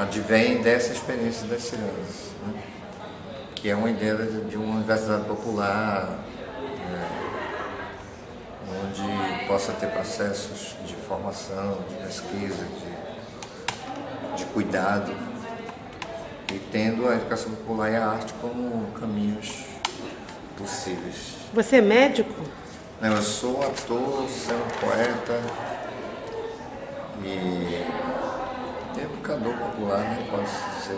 advém dessa experiência das cirandas, né? Que é uma ideia de uma universidade popular, onde possa ter processos de formação, de pesquisa, de cuidado, e tendo a educação popular e a arte como caminhos possíveis. Você é médico? Eu sou ator, sou poeta e educador popular, né? Pode ser.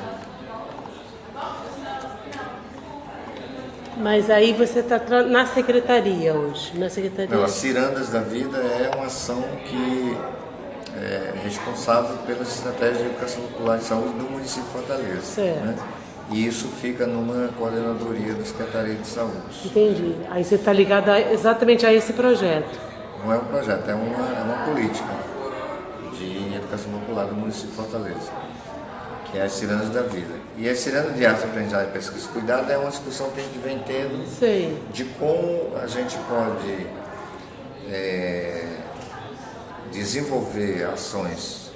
Mas aí você está na secretaria hoje, na secretaria? Não, as Cirandas da Vida é uma ação que é responsável pelas estratégias de educação popular e saúde do município de Fortaleza. Certo. Né? E isso fica numa coordenadoria da Secretaria de Saúde. Entendi. Aí você está ligado exatamente a esse projeto. Não é um projeto, é uma política de educação popular do município de Fortaleza, que é as Cirandas da Vida. E as Cirandas de Arte, Aprendizagem, Pesquisa e Cuidado é uma discussão que a gente vem tendo Sei. de como a gente pode desenvolver ações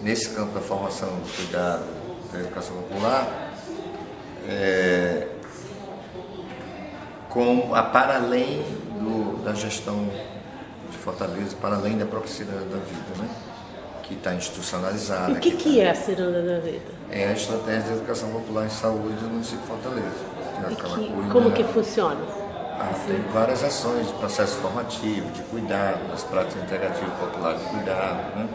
nesse campo da formação, do cuidado, da educação popular, para além da gestão de Fortaleza, para além da própria Ciranda da Vida, né? Que está institucionalizada. E o que é a Ciranda da Vida? É a estratégia de educação popular em saúde do município de Fortaleza. Como que funciona? Tem várias ações de processo formativo, de cuidado, das práticas integrativas populares de cuidado, né?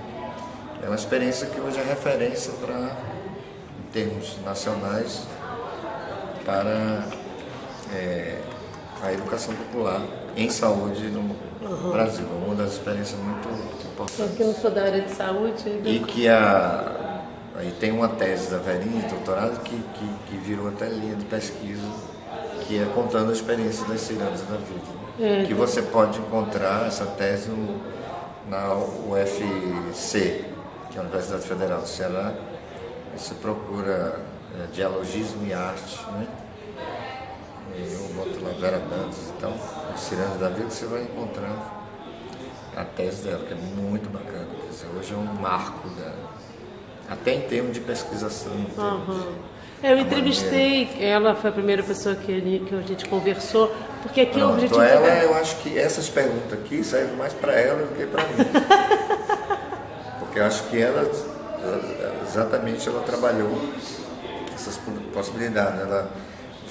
É uma experiência que hoje é referência em termos nacionais, para a educação popular em saúde no Brasil. É uma das experiências muito importantes. Porque eu não sou da área de saúde. E que aí tem uma tese da Verinha, de doutorado, que virou até linha de pesquisa, que é contando a experiência das cirandas da vida. Que você pode encontrar essa tese na UFC, que é a Universidade Federal do Ceará. Você procura dialogismo e arte, né? Eu boto lá Vera Dantas, então, as cirandas da vida, você vai encontrar a tese dela, que é muito bacana. Quer dizer, hoje é um marco até em termos de pesquisação. Eu entrevistei, ela foi a primeira pessoa que a gente conversou, porque aqui o objetivo eu acho que essas perguntas aqui servem mais para ela do que para mim. Porque eu acho que ela trabalhou essas possibilidades. Ela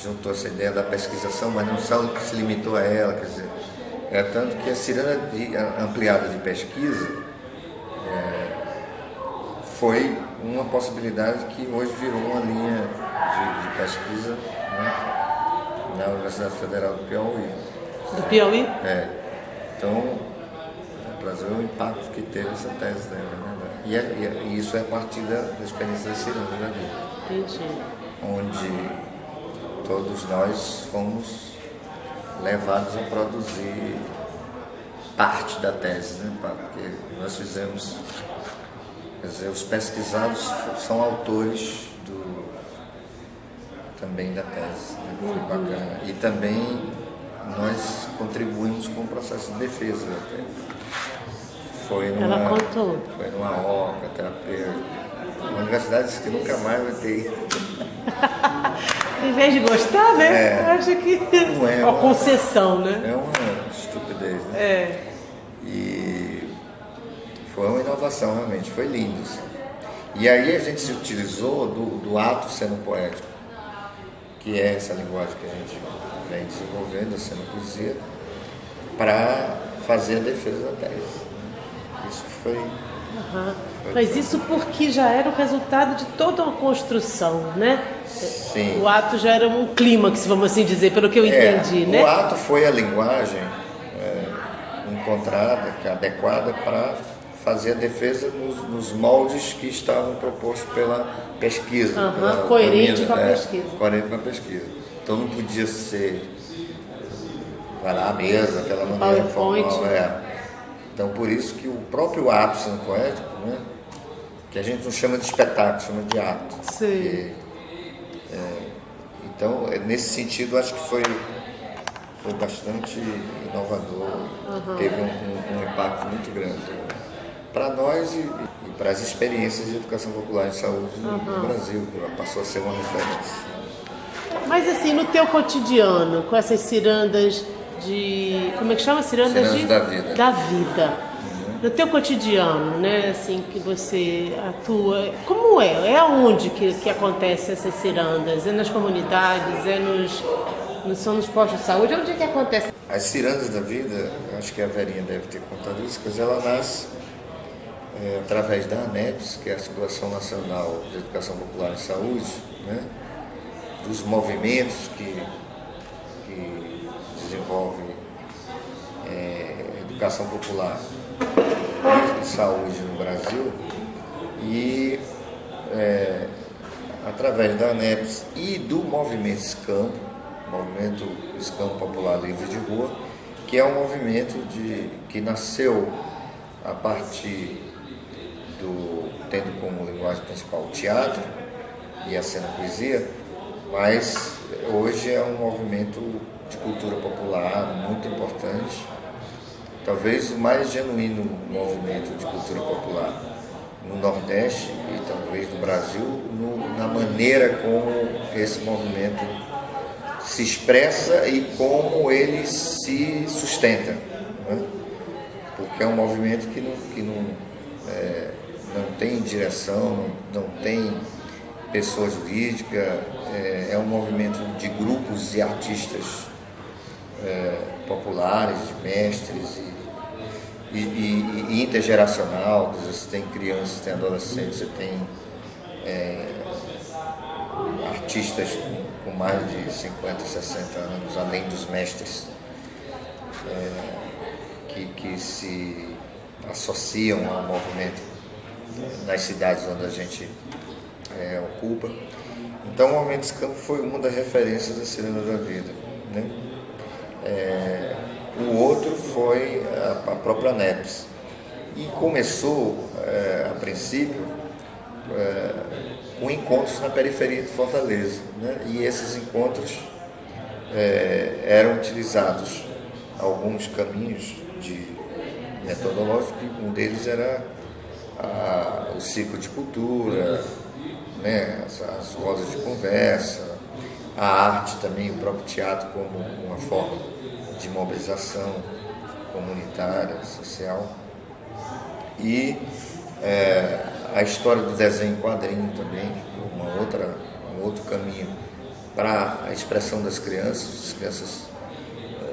juntou essa ideia da pesquisação, mas não só se limitou a ela, quer dizer, tanto que a ciranda ampliada de pesquisa foi uma possibilidade que hoje virou uma linha de pesquisa, né, na Universidade Federal do Piauí. Do Piauí? Então, para ver o impacto que teve essa tese dela, né? E isso é a partir da experiência da ciranda da vida. Entendi. Onde todos nós fomos levados a produzir parte da tese, né? Porque nós fizemos, quer dizer, os pesquisados são autores também da tese, né? Foi bacana. E também nós contribuímos com o processo de defesa da tese. Ela contou. Foi numa OCA, terapeuta. A universidade disse que nunca mais vai ter. Em vez de gostar, né? Eu acho que não é uma concessão, né? É uma estupidez, né? E foi uma inovação, realmente, foi lindo. Assim. E aí a gente se utilizou do ato sendo poético, que é essa linguagem que a gente vem desenvolvendo, sendo poesia, para fazer a defesa da tese. Isso foi... Mas isso porque já era o resultado de toda uma construção, né? Sim. O ato já era um clímax, vamos assim dizer, pelo que eu entendi, né? O ato foi a linguagem encontrada, que é adequada para fazer a defesa nos moldes que estavam propostos pela pesquisa. Coerente com a pesquisa. Coerente com a pesquisa. Então não podia ser vai lá à mesa, aquela maneira formal. Então por isso que o próprio ato sendo poético, né, que a gente não chama de espetáculo, chama de ato. Sim. Então, nesse sentido, acho que foi bastante inovador, teve um impacto muito grande para nós e para as experiências de educação popular em saúde no Brasil, que passou a ser uma referência. Mas assim, no teu cotidiano, com essas cirandas de... Como é que chama? Cirandas da vida. Da vida. No teu cotidiano, né, assim, que você atua, como é? É aonde que acontecem essas cirandas? É nas comunidades? São nos postos de saúde? Onde é que acontece? As cirandas da vida, acho que a Verinha deve ter contado isso, mas ela nasce através da ANEPS, que é a Articulação Nacional de Educação Popular em Saúde, né, dos movimentos que desenvolvem educação popular e saúde no Brasil, e através da ANEPS e do movimento SCAMP, Movimento SCAMP Popular Livre de Rua, que é um movimento que nasceu a partir tendo como linguagem principal o teatro e a cena-poesia, mas hoje é um movimento de cultura popular muito importante, talvez o mais genuíno movimento de cultura popular no Nordeste e talvez no Brasil, na maneira como esse movimento se expressa e como ele se sustenta, né? Porque é um movimento que não tem direção, não tem pessoa jurídica, é um movimento de grupos e artistas populares, de mestres e intergeracional. Você tem crianças, tem adolescentes, você tem artistas com mais de 50, 60 anos, além dos mestres, que se associam ao movimento nas cidades onde a gente ocupa. Então o movimento SCAMP foi uma das referências da Ciranda da Vida, né? O outro foi a própria ANEPS, e começou a princípio com encontros na periferia de Fortaleza, né? E esses encontros eram utilizados alguns caminhos metodológicos. Um deles era o ciclo de cultura, né? As rodas de conversa, a arte também, o próprio teatro como uma forma de mobilização comunitária, social, e a história do desenho em quadrinho também, um outro caminho para a expressão das crianças. As crianças,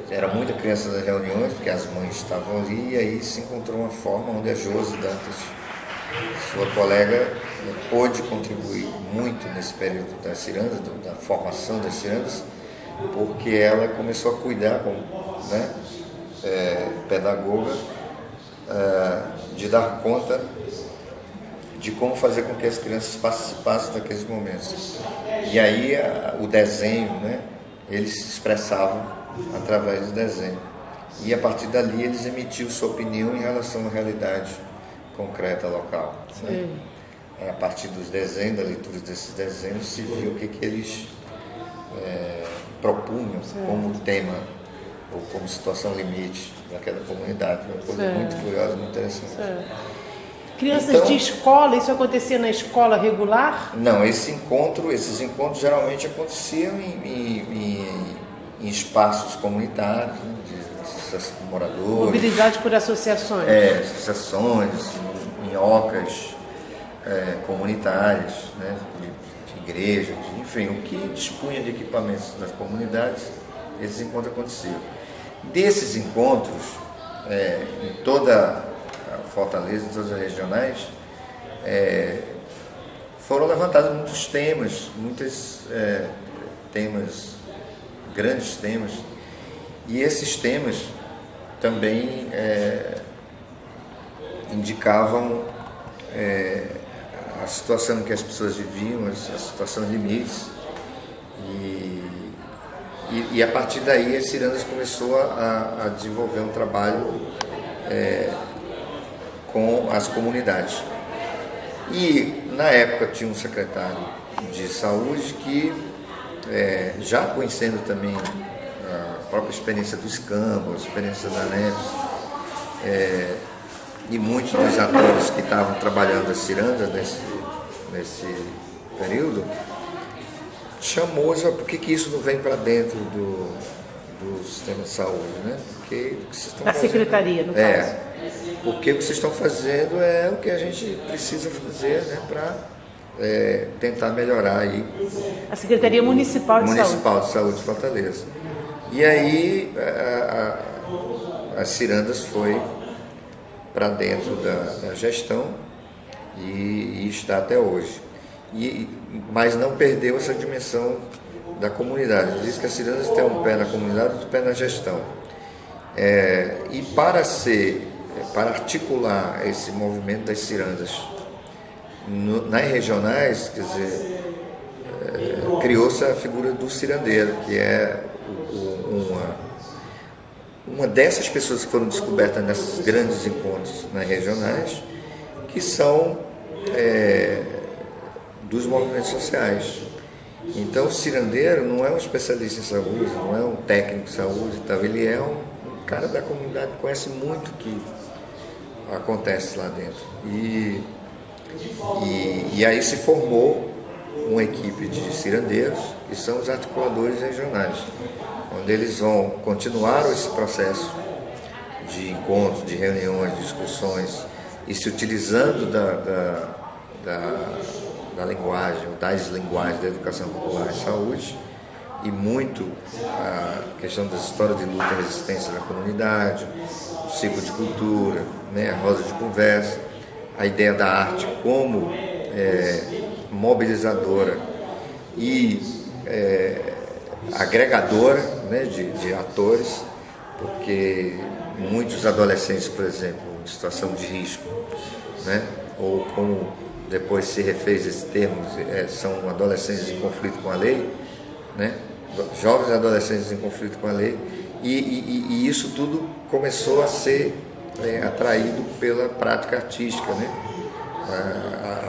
era muita criança nas reuniões, porque as mães estavam ali, e aí se encontrou uma forma onde a Josi Dantas, sua colega, pôde contribuir muito nesse período das cirandas, da formação das cirandas, porque ela começou a cuidar como pedagoga, de dar conta de como fazer com que as crianças participassem daqueles momentos. E aí o desenho, né, eles se expressavam através do desenho. E a partir dali eles emitiam sua opinião em relação à realidade concreta local, né? A partir dos desenhos, da leitura desses desenhos, se viu o que eles propunham como tema ou como situação limite daquela comunidade. Uma coisa muito curiosa, muito interessante. Crianças de escola, isso acontecia na escola regular? Não, esses encontros geralmente aconteciam em espaços comunitários, né, de moradores. Mobilizados por associações? Associações, minhocas comunitárias, né, de igrejas, enfim, o que dispunha de equipamentos das comunidades, esses encontros aconteciam. Desses encontros, em toda a Fortaleza, em todas as regionais, foram levantados muitos temas, grandes temas, e esses temas também indicavam a situação em que as pessoas viviam, a situação de limites, e a partir daí a Cirandas começou a desenvolver um trabalho com as comunidades. E na época tinha um secretário de saúde que, já conhecendo também a própria experiência do SCAMP, a experiência da ANEPS, e muitos dos atores que estavam trabalhando as cirandas nesse período chamou já por que isso não vem para dentro do sistema de saúde, né? Porque o que vocês estão fazendo, secretaria, no caso. Porque o que vocês estão fazendo é o que a gente precisa fazer, né, para tentar melhorar aí a Secretaria Municipal de Saúde de Fortaleza. E aí as cirandas foi para dentro da gestão e está até hoje. Mas não perdeu essa dimensão da comunidade. Diz que as cirandas têm um pé na comunidade e outro pé na gestão. E para articular esse movimento das cirandas nas regionais, quer dizer, criou-se a figura do cirandeiro, que é uma dessas pessoas que foram descobertas nesses grandes encontros nas regionais, que são dos movimentos sociais. Então, o cirandeiro não é um especialista em saúde, não é um técnico de saúde, ele é um cara da comunidade que conhece muito o que acontece lá dentro. E aí se formou uma equipe de cirandeiros, que são os articuladores regionais, onde eles vão continuar esse processo de encontros, de reuniões, de discussões, e se utilizando da linguagem, das linguagens da educação popular e saúde, e muito a questão das histórias de luta e resistência na comunidade, o ciclo de cultura, né, a roda de conversa, a ideia da arte como mobilizadora e agregadora, né, de atores, porque muitos adolescentes, por exemplo, em situação de risco, né, ou como depois se refez esse termo, são adolescentes em conflito com a lei, né, jovens adolescentes em conflito com a lei, e isso tudo começou a ser atraído pela prática artística, né?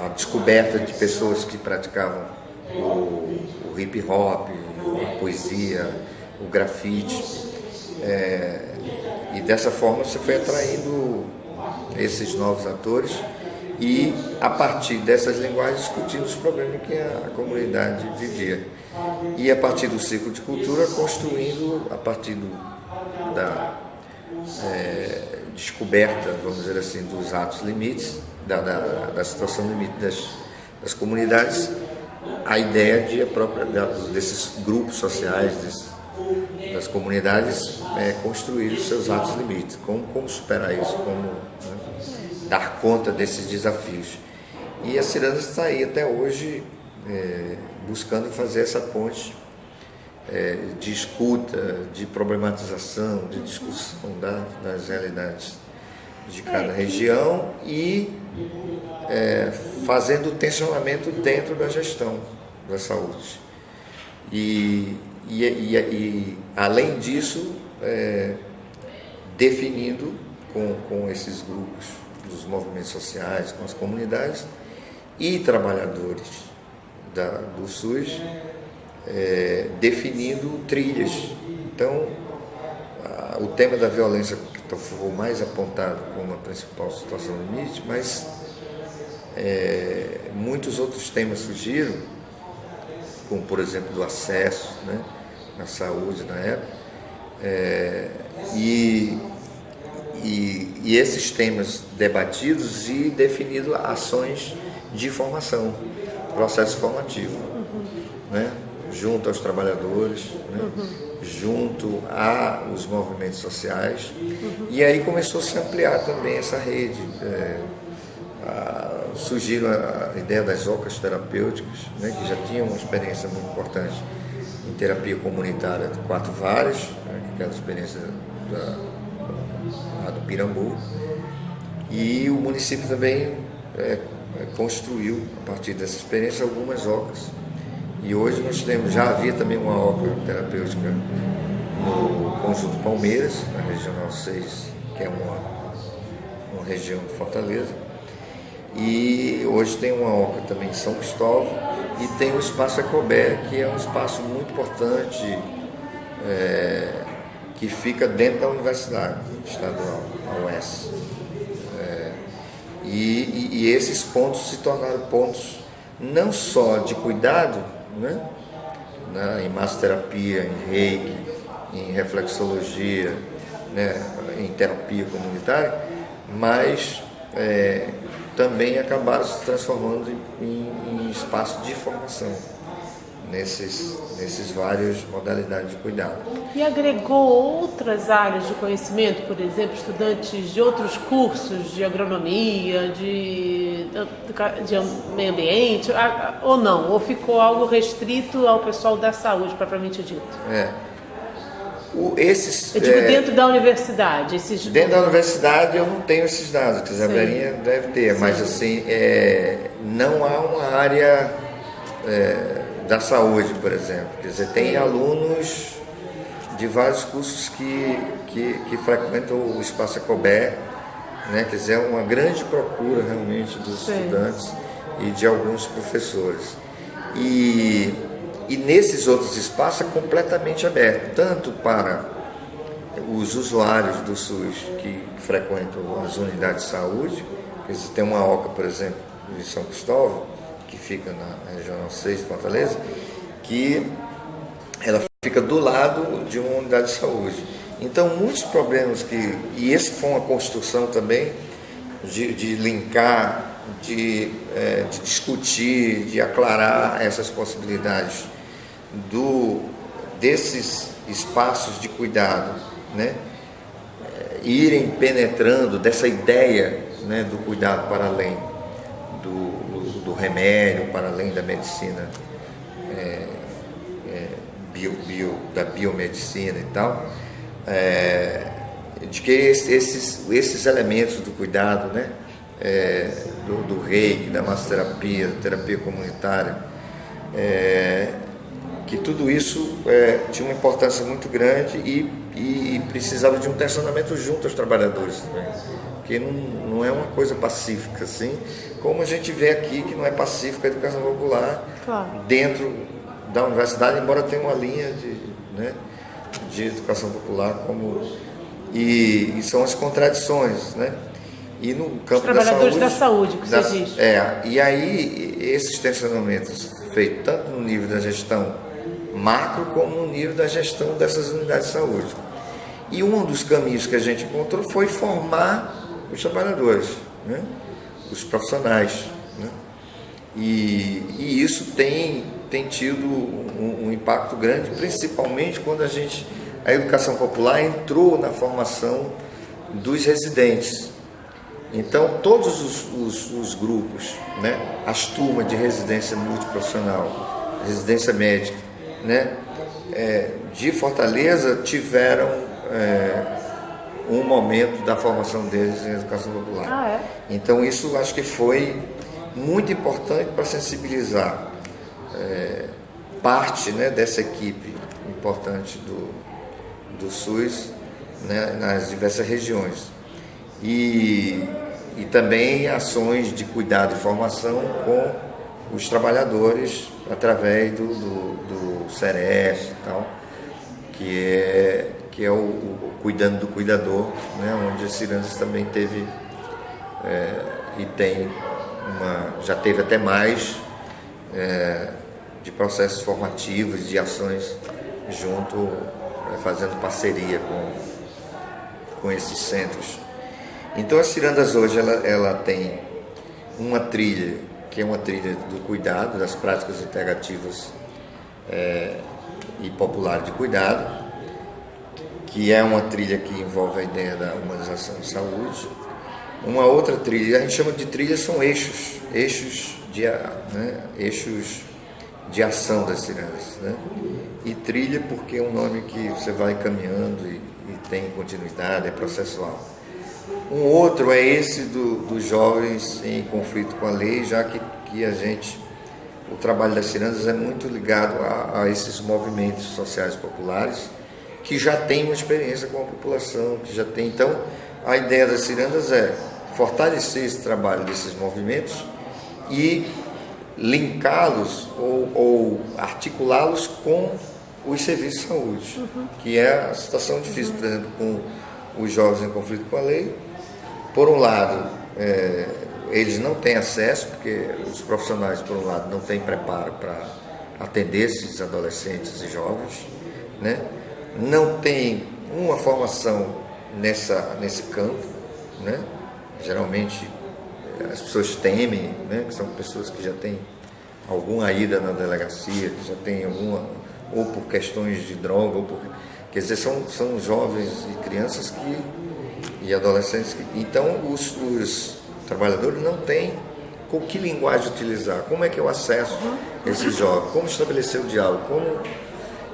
A descoberta de pessoas que praticavam o hip hop, a poesia, o grafite, e dessa forma você foi atraindo esses novos atores e, a partir dessas linguagens, discutindo os problemas que a comunidade vivia. E, a partir do ciclo de cultura, construindo, a partir da descoberta, vamos dizer assim, dos atos limites, da situação limite das comunidades, a ideia desses grupos sociais, das comunidades, construir os seus atos limites. Como superar isso, como dar conta desses desafios. E a Cirandas está aí até hoje buscando fazer essa ponte de escuta, de problematização, de discussão das realidades de cada região e fazendo o tensionamento dentro da gestão da saúde. E além disso, definindo com esses grupos dos movimentos sociais, com as comunidades e trabalhadores do SUS, definindo trilhas. Então, o tema da violência que foi mais apontado como a principal situação limite, mas muitos outros temas surgiram, como, por exemplo, do acesso, né, à saúde na época, e esses temas debatidos e definido ações de formação, processo formativo, né, junto aos trabalhadores, né, junto aos movimentos sociais, e aí começou a se ampliar também essa rede. Surgiram a ideia das ocas terapêuticas, né, que já tinham uma experiência muito importante em terapia comunitária de 4 Varas, né, aquela experiência do Pirambu, e o município também construiu, a partir dessa experiência, algumas ocas. E hoje nós já havia também uma oca terapêutica no Conjunto Palmeiras, na Regional 6, que é uma região de Fortaleza. E hoje tem uma oca também em São Cristóvão e tem o Espaço Ecobé, que é um espaço muito importante, que fica dentro da Universidade Estadual, a UES. E esses pontos se tornaram pontos não só de cuidado, né? Em massoterapia, em reiki, em reflexologia, né? Em terapia comunitária, mas também acabaram se transformando em espaço de formação nesses várias modalidades de cuidado. E agregou outras áreas de conhecimento, por exemplo, estudantes de outros cursos de agronomia, de meio ambiente, ou não? Ou ficou algo restrito ao pessoal da saúde, propriamente dito? Eu digo dentro da universidade. Dentro da universidade eu não tenho esses dados, que a Verinha deve ter, sim. Mas assim, não há uma área da saúde, por exemplo. Quer dizer, tem alunos de vários cursos que frequentam o Espaço Ecober, né? Quer dizer, uma grande procura realmente dos estudantes e de alguns professores. E nesses outros espaços é completamente aberto, tanto para os usuários do SUS que frequentam as unidades de saúde. Tem uma OCA, por exemplo, de São Cristóvão, que fica na Regional 6 de Fortaleza, que ela fica do lado de uma unidade de saúde. Então, muitos problemas e esse foi uma construção também de linkar, de discutir, de aclarar essas possibilidades desses espaços de cuidado, né? Irem penetrando dessa ideia, né, do cuidado para além do remédio, para além da medicina, da biomedicina e tal, de que esses elementos do cuidado, né, do reiki, da massoterapia, da terapia comunitária, que tudo isso tinha uma importância muito grande e precisava de um tensionamento junto aos trabalhadores também, porque não é uma coisa pacífica assim, como a gente vê aqui que não é pacífica a educação popular, claro, dentro da universidade, embora tenha uma linha de educação popular e são as contradições, né? E no campo trabalhadores da saúde, que você diz. E aí esses tensionamentos feitos tanto no nível da gestão macro como no nível da gestão dessas unidades de saúde. E um dos caminhos que a gente encontrou foi formar os trabalhadores, né? Os profissionais, né? E isso tem tido um impacto grande, principalmente quando a educação popular entrou na formação dos residentes. Então, todos os grupos, né, as turmas de residência multiprofissional, residência médica, né, de Fortaleza tiveram um momento da formação deles em educação popular. Então, isso acho que foi muito importante para sensibilizar parte, né, dessa equipe importante do SUS, né, nas diversas regiões. E também ações de cuidado e formação com os trabalhadores através do CERES e tal, que é o Cuidando do Cuidador, né, onde a Cirandas também teve e tem já teve até mais de processos formativos, de ações junto, fazendo parceria com esses centros. Então, a Cirandas hoje ela tem uma trilha, que é uma trilha do cuidado, das práticas integrativas e populares de cuidado, que é uma trilha que envolve a ideia da humanização de saúde. Uma outra trilha, a gente chama de trilha, são eixos de ação das Cirandas, né? E trilha porque é um nome que você vai caminhando e tem continuidade, é processual. Um outro é esse dos jovens em conflito com a lei, já que o trabalho das Cirandas é muito ligado a esses movimentos sociais populares que já têm uma experiência com a população, que já tem. Então, a ideia das Cirandas é fortalecer esse trabalho desses movimentos e linká-los ou articulá-los com os serviços de saúde, que é a situação difícil, por exemplo, com os jovens em conflito com a lei. Por um lado, eles não têm acesso, porque os profissionais, por um lado, não têm preparo para atender esses adolescentes e jovens, né? Não tem uma formação nesse campo, né? Geralmente as pessoas temem, né? Que são pessoas que já têm alguma ida na delegacia, que já têm alguma, ou por questões de droga, ou por, quer dizer, são jovens e crianças e adolescentes. Então os trabalhadores não têm com que linguagem utilizar, como é que eu acesso esses jovens, como estabelecer o diálogo,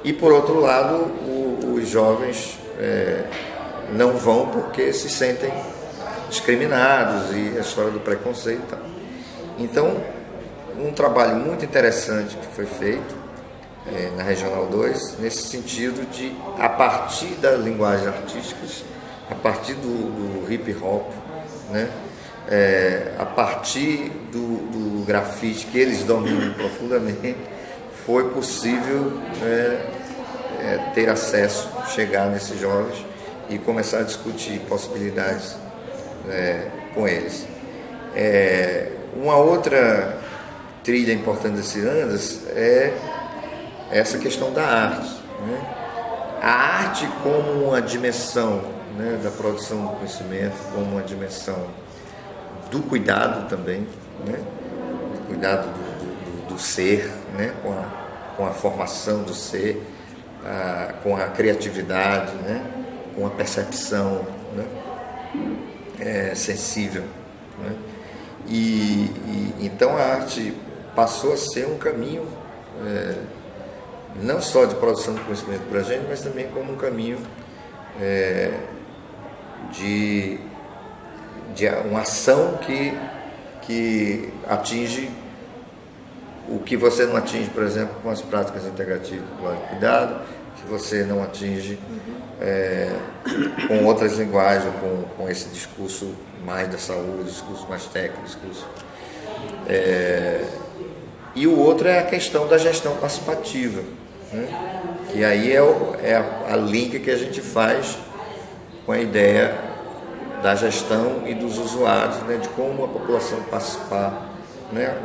e por outro lado os jovens não vão porque se sentem discriminados, e a história do preconceito e tal. Então, um trabalho muito interessante que foi feito na Regional 2, nesse sentido de, a partir das linguagens artísticas, a partir do hip hop, né? A partir do grafite, que eles dominam profundamente, foi possível ter acesso, chegar nesses jovens e começar a discutir possibilidades com eles. Uma outra trilha importante das cirandas é essa questão da arte, né? A arte como uma dimensão, né, da produção do conhecimento, como uma dimensão do cuidado também, né? Do cuidado do ser, né? Com a formação do ser, com a criatividade, né? Com a percepção, né? Sensível, né? Então a arte passou a ser um caminho não só de produção de conhecimento para a gente, mas também como um caminho de uma ação que atinge o que você não atinge, por exemplo, com as práticas integrativas do cuidado, que você não atinge com outras linguagens, com esse discurso mais da saúde, discurso mais técnico, discurso. E o outro é a questão da gestão participativa, né? Que aí é a link que a gente faz com a ideia da gestão e dos usuários, né? De como a população participar, né?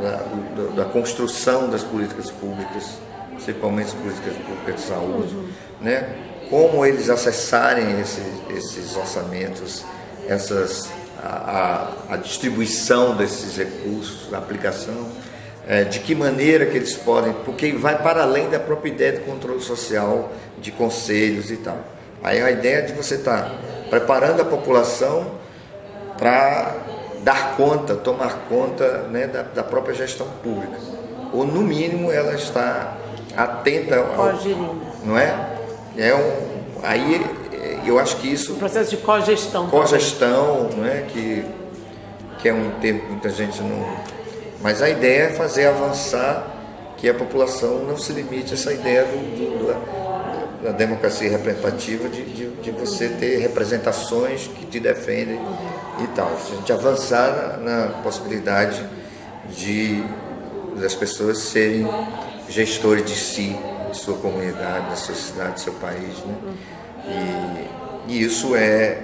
Da construção das políticas públicas, principalmente as políticas públicas de saúde, né? Como eles acessarem esses orçamentos, a distribuição desses recursos, a aplicação, de que maneira que eles podem, porque vai para além da própria ideia de controle social, de conselhos e tal. Aí a ideia de você estar preparando a população para dar conta, tomar conta, né, da própria gestão pública, ou no mínimo ela está atenta ao, não é? Aí eu acho que isso... O processo de cogestão. Cogestão, não é? Que é um termo que muita gente não... Mas a ideia é fazer avançar, que a população não se limite a essa ideia da democracia representativa, de você ter representações que te defendem e tal. Se a gente avançar na possibilidade das pessoas serem gestores de si, de sua comunidade, da sua cidade, do seu país, né? E isso é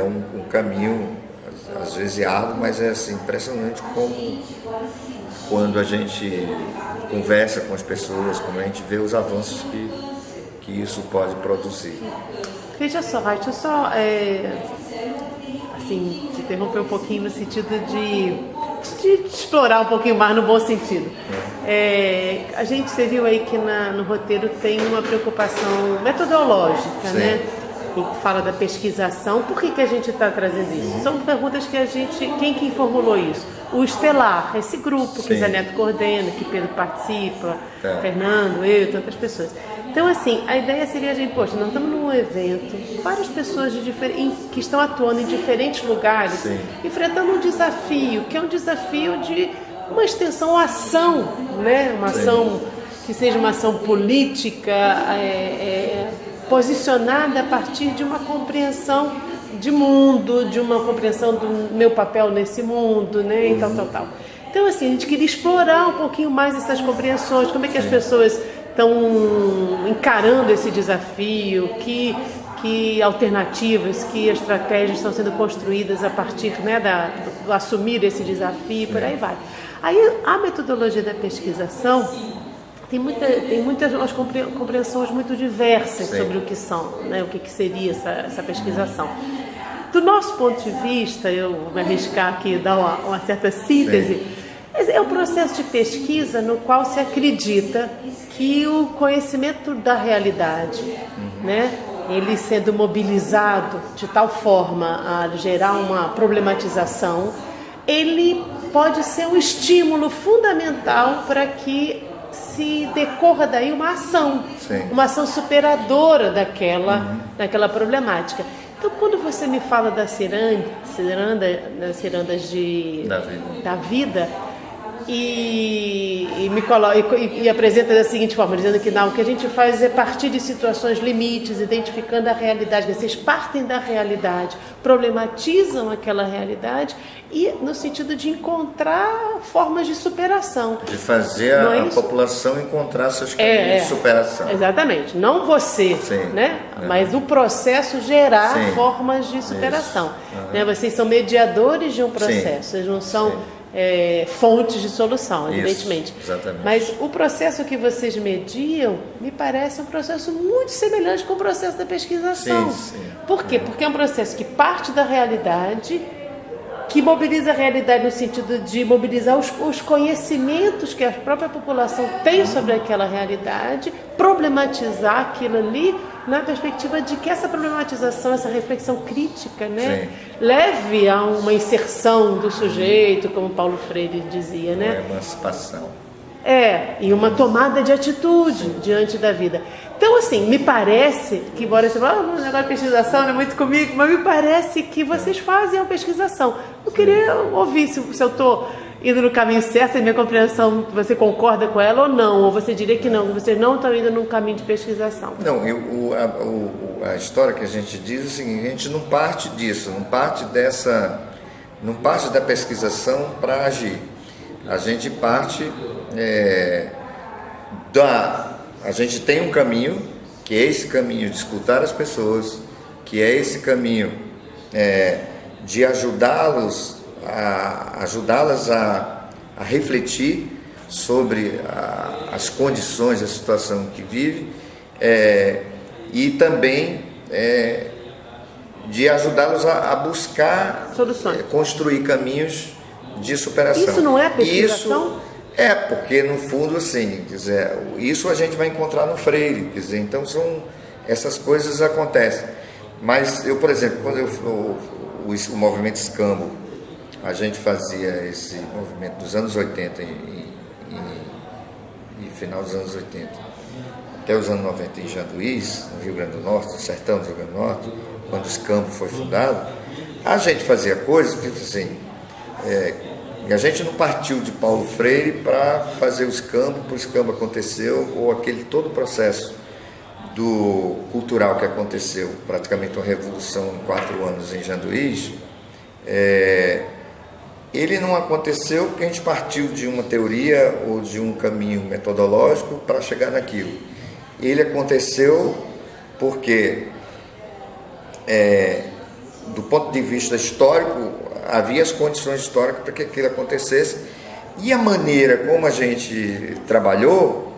um caminho, às vezes árduo, mas é assim, impressionante como, quando a gente conversa com as pessoas, como a gente vê os avanços que isso pode produzir. Deixa eu só assim, te interromper um pouquinho no sentido de explorar um pouquinho mais no bom sentido. A gente, você viu aí que no roteiro tem uma preocupação metodológica, Sim. Né? Fala da pesquisação. Por que a gente está trazendo isso? São perguntas que quem que formulou isso? O Estelar, esse grupo. Sim. Que Zé Neto coordena, que Pedro participa, Fernando, eu e outras pessoas. Então, assim, a ideia seria a gente, poxa, nós estamos num evento, várias pessoas que estão atuando em diferentes lugares, Sim. Enfrentando um desafio, que é um desafio de uma extensão, uma ação, né? Uma Sim. ação que seja uma ação política, posicionada a partir de uma compreensão de mundo, de uma compreensão do meu papel nesse mundo, né? E tal. Então, assim, a gente queria explorar um pouquinho mais essas compreensões, como é que as pessoas estão encarando esse desafio, que que alternativas, que estratégias estão sendo construídas a partir, né, do assumir esse desafio, por aí vai. Aí a metodologia da pesquisação tem muitas umas compreensões muito diversas sobre o que são, né, o que seria essa pesquisação. Do nosso ponto de vista, eu vou me arriscar aqui a dar uma certa síntese, é um processo de pesquisa no qual se acredita que o conhecimento da realidade, né, ele sendo mobilizado de tal forma a gerar uma problematização, ele pode ser um estímulo fundamental para que se decorra daí uma ação, uma ação superadora daquela problemática. Então, quando você me fala das cirandas da vida e me coloca e apresenta da seguinte forma, dizendo que não, o que a gente faz é partir de situações limites, identificando a realidade. Vocês partem da realidade, problematizam aquela realidade e no sentido de encontrar formas de superação. De fazer a população encontrar seus caminhos de superação. Exatamente. Não você, né? Mas o processo gerar formas de superação. Né? Vocês são mediadores de um processo, vocês não são fontes de solução, evidentemente. Exatamente. Mas o processo que vocês mediam me parece um processo muito semelhante com o processo da pesquisação. Por quê? Porque é um processo que parte da realidade, que mobiliza a realidade no sentido de mobilizar os conhecimentos que a própria população tem sobre aquela realidade, problematizar aquilo ali na perspectiva de que essa problematização, essa reflexão crítica, né, leve a uma inserção do sujeito, como Paulo Freire dizia, né? Uma emancipação. E uma tomada de atitude diante da vida. Então, assim, me parece que, embora você fale, o negócio de pesquisação não é muito comigo, mas me parece que vocês fazem a pesquisação. Eu queria ouvir se eu estou indo no caminho certo, se a minha compreensão, você concorda com ela ou não, ou você diria que não, que vocês não estão indo num caminho de pesquisação. Não, a história que a gente diz é o seguinte, a gente não parte disso, não parte da pesquisação para agir. A gente parte a gente tem um caminho, que é esse caminho de escutar as pessoas, que é esse caminho de ajudá-las a refletir sobre as condições, a situação que vive, e também de ajudá-los a buscar soluções, construir caminhos de superação. Isso não é pesquisação? Porque no fundo, assim, quer dizer, isso a gente vai encontrar no Freire, quer dizer, então essas coisas acontecem. Mas eu, por exemplo, quando o movimento Escambo, a gente fazia esse movimento dos anos 80 e final dos anos 80 até os anos 90 em Janduís, no Rio Grande do Norte, no sertão do Rio Grande do Norte, quando o Escambo foi fundado, a gente fazia coisas que, assim, a gente não partiu de Paulo Freire para fazer o Escambo, para o Escambo aconteceu, ou todo o processo cultural que aconteceu, praticamente uma revolução em 4 anos em Janduís, ele não aconteceu porque a gente partiu de uma teoria ou de um caminho metodológico para chegar naquilo. Ele aconteceu porque, do ponto de vista histórico, havia as condições históricas para que aquilo acontecesse, e a maneira como a gente trabalhou,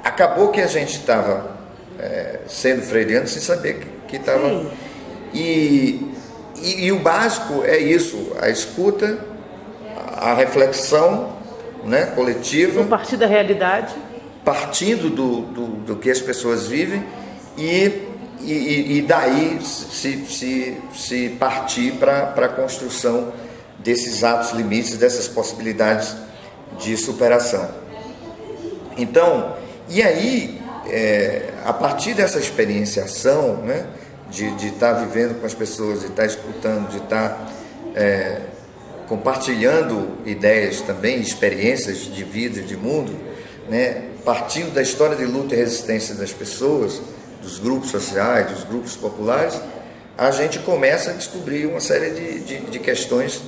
acabou que a gente estava sendo freiriano sem saber que estava. E o básico é isso, a escuta, a reflexão, né, coletiva. A partir da realidade. Partindo do que as pessoas vivem e daí se partir para a construção desses atos limites, dessas possibilidades de superação. Então, e aí, a partir dessa experienciação, né, de estar vivendo com as pessoas, de estar escutando, de estar compartilhando ideias também, experiências de vida, de mundo, né, partindo da história de luta e resistência das pessoas, dos grupos sociais, dos grupos populares, a gente começa a descobrir uma série de questões,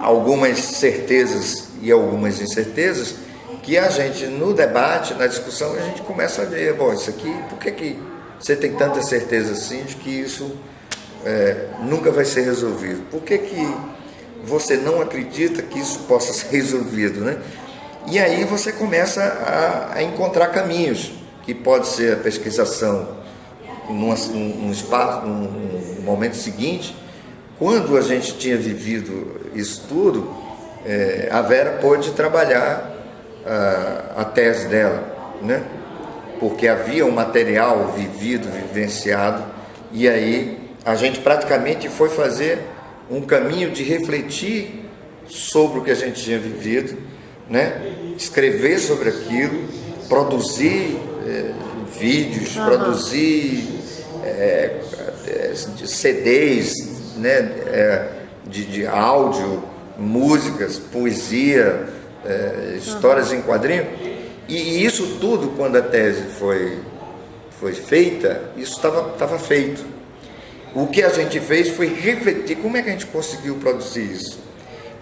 algumas certezas e algumas incertezas, que a gente, no debate, na discussão, a gente começa a ver, bom, isso aqui, por que você tem tanta certeza assim de que isso nunca vai ser resolvido? Por que você não acredita que isso possa ser resolvido, né? E aí você começa a encontrar caminhos, que pode ser a pesquisação num espaço, num momento seguinte. Quando a gente tinha vivido isso tudo, a Vera pôde trabalhar a tese dela, né? Porque havia um material vivenciado, e aí a gente praticamente foi fazer um caminho de refletir sobre o que a gente tinha vivido, né? Escrever sobre aquilo, produzir vídeos, produzir CDs, né? De áudio, músicas, poesia, histórias em quadrinho. E isso tudo, quando a tese foi feita, isso estava feito. O que a gente fez foi refletir como é que a gente conseguiu produzir isso.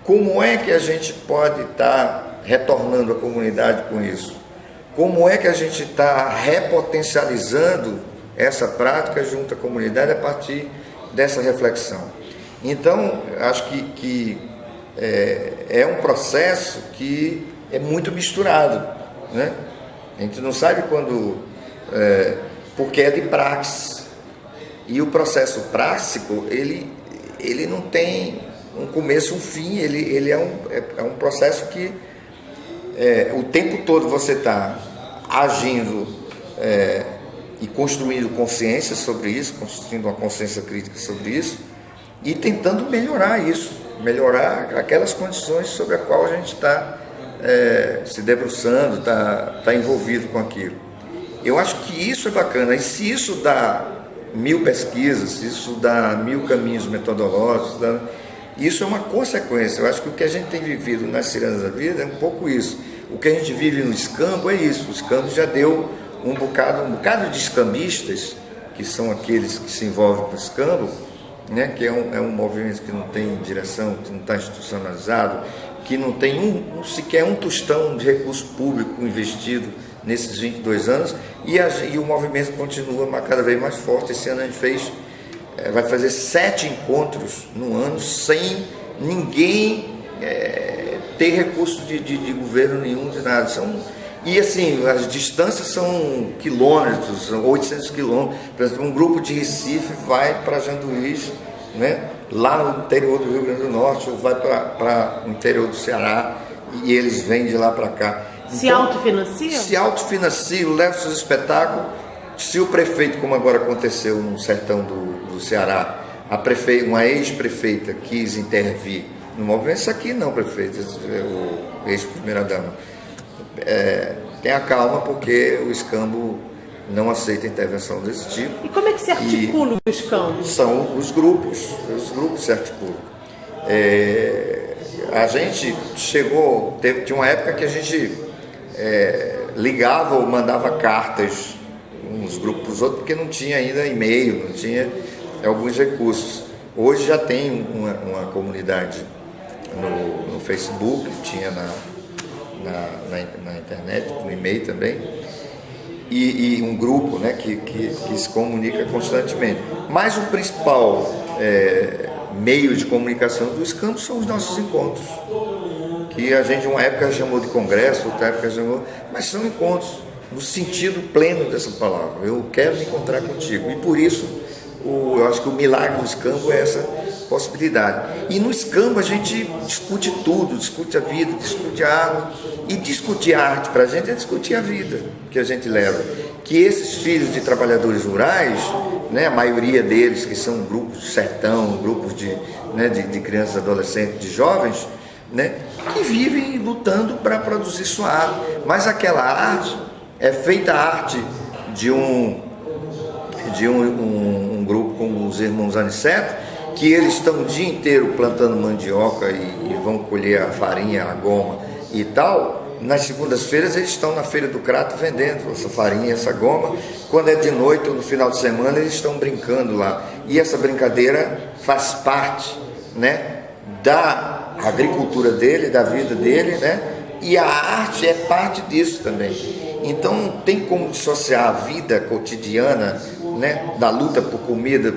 Como é que a gente pode estar retornando à comunidade com isso? Como é que a gente está repotencializando essa prática junto à comunidade a partir dessa reflexão? Então, acho que é um processo que é muito misturado, né? A gente não sabe quando, porque é de praxe. E o processo prático, ele não tem um começo e um fim, ele é um processo que o tempo todo você está agindo e construindo consciência sobre isso, construindo uma consciência crítica sobre isso, e tentando melhorar isso, melhorar aquelas condições sobre as quais a gente está se debruçando, está envolvido com aquilo. Eu acho que isso é bacana, e se isso dá 1000 pesquisas, se isso dá 1000 caminhos metodológicos, isso é uma consequência. Eu acho que o que a gente tem vivido nas Cirandas da Vida é um pouco isso. O que a gente vive no escambo é isso. O escambo já deu um bocado de escambistas, que são aqueles que se envolvem com o escambo, né? Que é um movimento que não tem direção, que não está institucionalizado, que não tem sequer um tostão de recurso público investido nesses 22 anos, e o movimento continua cada vez mais forte. Esse ano a gente vai fazer 7 encontros no ano sem ninguém ter recurso de governo nenhum, de nada. E assim, as distâncias são quilômetros, são 800 quilômetros. Por exemplo, um grupo de Recife vai para Janduís, né? Lá no interior do Rio Grande do Norte, ou vai para o interior do Ceará, e eles vêm de lá para cá. Se autofinanciam? Se autofinanciam, levam seus espetáculos. Se o prefeito, como agora aconteceu no sertão do Ceará, uma ex-prefeita quis intervir no movimento, isso aqui não, prefeito, o ex-primeira-dama. Tenha calma, porque o escambo não aceita intervenção desse tipo. E como é que se articula o escambo? São os grupos se articulam. A gente tinha uma época que a gente ligava ou mandava cartas uns grupos para os outros, porque não tinha ainda e-mail, não tinha alguns recursos. Hoje já tem uma comunidade no Facebook, tinha na internet, no e-mail também, e um grupo, né, que se comunica constantemente. Mas o principal meio de comunicação do escambo são os nossos encontros, que a gente uma época chamou de congresso, outra época chamou, mas são encontros no sentido pleno dessa palavra. Eu quero me encontrar contigo, e por isso eu acho que o milagre do escambo é essa possibilidade. E no escambo a gente discute tudo, discute a vida, discute a arte, e discutir a arte para a gente é discutir a vida que a gente leva. Que esses filhos de trabalhadores rurais, né, a maioria deles que são grupos de sertão, grupos de crianças, adolescentes, de jovens, né, que vivem lutando para produzir sua arte, mas aquela arte é feita arte de um grupo como os Irmãos Aniceto, que eles estão o dia inteiro plantando mandioca e vão colher a farinha, a goma e tal. Nas segundas-feiras eles estão na Feira do Crato vendendo essa farinha, essa goma. Quando é de noite ou no final de semana, eles estão brincando lá. E essa brincadeira faz parte, né, da agricultura dele, da vida dele, né? E a arte é parte disso também. Então não tem como dissociar a vida cotidiana né, da luta por comida,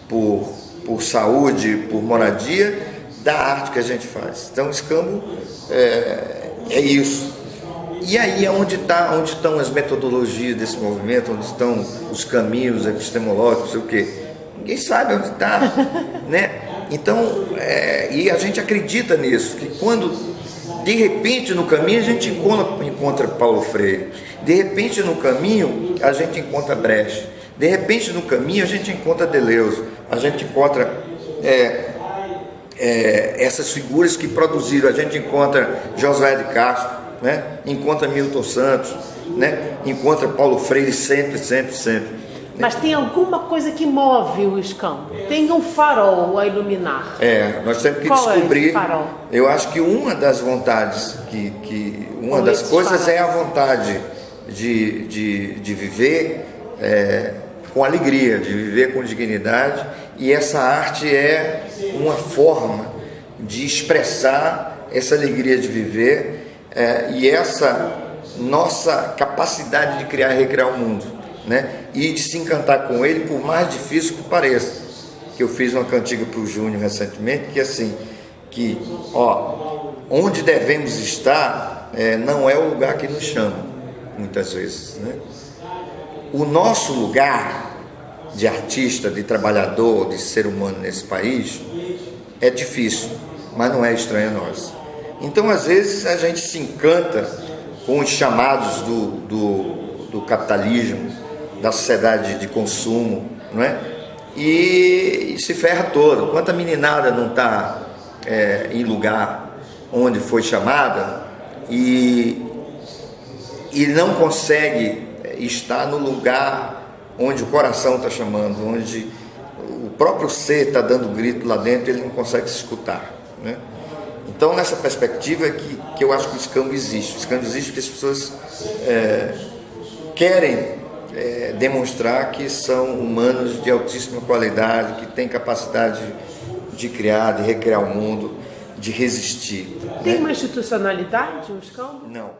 por saúde, por moradia, da arte que a gente faz. Então, o escambo é isso. E aí é onde estão as metodologias desse movimento, onde estão os caminhos epistemológicos, o quê? Ninguém sabe onde está, né? Então, e a gente acredita nisso, que quando, de repente, no caminho a gente encontra Paulo Freire, de repente no caminho a gente encontra Brecht, de repente no caminho a gente encontra Deleuze, a gente encontra essas figuras que produziram, a gente encontra José de Castro, né? Encontra Milton Santos, né? Encontra Paulo Freire sempre. Mas tem alguma coisa que move o escambo? Tem um farol a iluminar. Nós temos que Qual descobrir. É esse farol? Eu acho que uma das vontades, uma das coisas é a vontade de viver com alegria, de viver com dignidade, e essa arte é uma forma de expressar essa alegria de viver e essa nossa capacidade de criar e recriar o mundo, né? E de se encantar com ele, por mais difícil que pareça. Que eu fiz uma cantiga para o Júnior recentemente, que assim, onde devemos estar não é o lugar que nos chama, muitas vezes, né? O nosso lugar de artista, de trabalhador, de ser humano nesse país é difícil, mas não é estranho a nós. Então, às vezes, a gente se encanta com os chamados do capitalismo, da sociedade de consumo, não é? E se ferra todo. Quanta meninada não está em lugar onde foi chamada e não consegue estar no lugar onde o coração está chamando, onde o próprio ser está dando grito lá dentro, ele não consegue se escutar, né? Então, nessa perspectiva que eu acho que o escambo existe. O escambo existe porque as pessoas querem demonstrar que são humanos de altíssima qualidade, que têm capacidade de criar, de recriar o mundo, de resistir. Tem uma institucionalidade o escambo? Não.